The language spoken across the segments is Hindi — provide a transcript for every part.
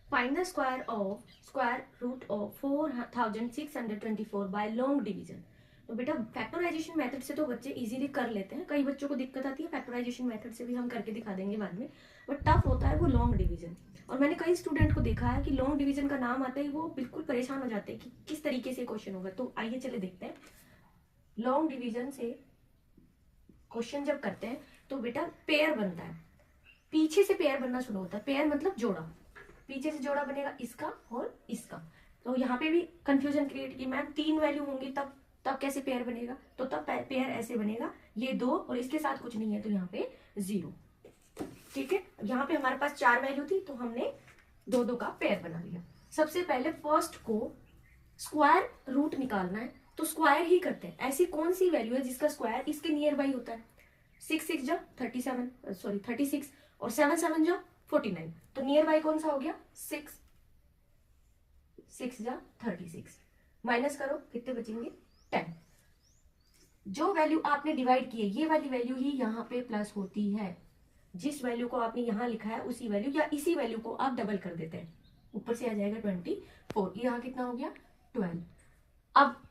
Find the square root of 4624 by long division. तो बेटा फैक्टराइजेशन मेथड से तो बच्चे इजीली कर लेते हैं, कई बच्चों को दिक्कत आती है, फैक्टराइजेशन मेथड से भी हम करके दिखा देंगे बाद में, बट टफ होता है वो लॉन्ग डिवीजन। और मैंने कई स्टूडेंट को देखा है कि लॉन्ग डिवीजन का नाम आता है वो बिल्कुल परेशान हो जाते हैं कि किस तरीके से क्वेश्चन होगा। तो आइए चले देखते हैं। लॉन्ग डिवीजन से क्वेश्चन जब करते हैं तो बेटा पेयर बनता है, पीछे से पेयर बनना शुरू होता है। पेयर मतलब जोड़ा, पीछे से जोड़ा बनेगा इसका और इसका। तो यहाँ पे भी कंफ्यूजन क्रिएट की मैम 3 वैल्यू होंगी तब तब कैसे पेयर बनेगा, तो तब पेयर ऐसे बनेगा, ये 2 और इसके साथ कुछ नहीं है तो यहाँ पे 0। ठीक है, यहाँ पे हमारे पास 4 वैल्यू थी तो हमने 2 का पेयर बना लिया। सबसे पहले फर्स्ट को स्क्वायर रूट निकालना है तो स्क्वायर ही करते हैं। ऐसी कौन सी वैल्यू है जिसका स्क्वायर इसके नियर बाई होता है? 6 6 जा 36 और 7 7 जा 49, तो नियर बाई कौन सा हो गया? 6 6 जा 36। माइनस करो कितने बचेंगे? 10। जो वैल्यू आपने डिवाइड की है ये वाली वैल्यू ही यहाँ पे प्लस होती है। जिस वैल्यू को आपने यहाँ लिखा है उसी वैल्यू या इसी वैल्यू को आप डबल कर देते हैं, ऊपर से आ जाएगा 24, यहाँ कितना हो गया? 12। अब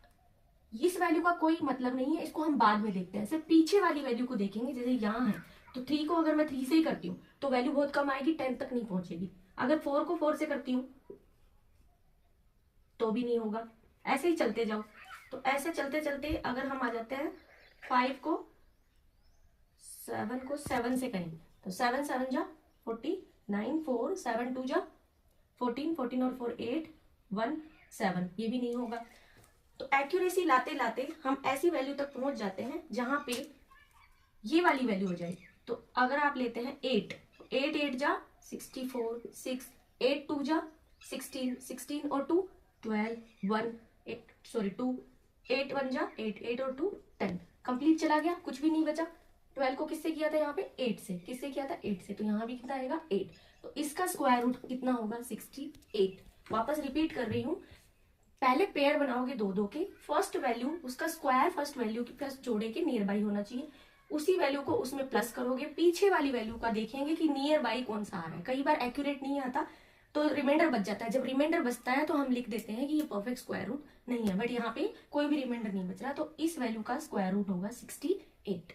इस वैल्यू का कोई मतलब नहीं है, इसको हम बाद में देखते हैं, सिर्फ पीछे वाली वैल्यू को देखेंगे। जैसे यहाँ है तो 3 को अगर मैं 3 से ही करती हूँ तो वैल्यू बहुत कम आएगी, 10 तक नहीं पहुंचेगी। अगर 4 को 4 से करती हूँ तो भी नहीं होगा। ऐसे ही चलते जाओ, तो ऐसे चलते चलते अगर हम आ जाते हैं 5 को 7 से करें तो 7 7 जा 49, 4 7 2 जा 14, 14 और 4 8 1 7, ये भी नहीं होगा। तो एक्यूरेसी लाते लाते हम ऐसी वैल्यू तक पहुंच जाते हैं जहां पे ये वाली वैल्यू हो जाए। तो अगर आप लेते हैं 8, 8 8 जा 64, 6 8 2 जा 16, 16 और 2 12, 1 2 8 1 जा 8, 8 और 2 10, कंप्लीट चला गया, कुछ भी नहीं बचा। 12 को किससे किया था? यहाँ पे 8 से। किससे किया था? 8 से। तो यहाँ भी कितना आएगा? 8। तो इसका स्क्वायर रूट कितना होगा? 68। वापस रिपीट कर रही हूँ, पहले पेयर बनाओगे 2 के, फर्स्ट वैल्यू उसका स्क्वायर फर्स्ट वैल्यू के प्लस जोड़े के नियर बाई होना चाहिए, उसी वैल्यू को उसमें प्लस करोगे, पीछे वाली वैल्यू का देखेंगे कि नियर बाई कौन सा आ रहा है। कई बार एक्यूरेट नहीं आता तो रिमाइंडर बच जाता है, जब रिमाइंडर बचता है तो हम लिख देते हैं कि ये परफेक्ट स्क्वायर रूट नहीं है, बट यहाँ पे कोई भी रिमाइंडर नहीं बच रहा, तो इस वैल्यू का स्क्वायर रूट होगा 68।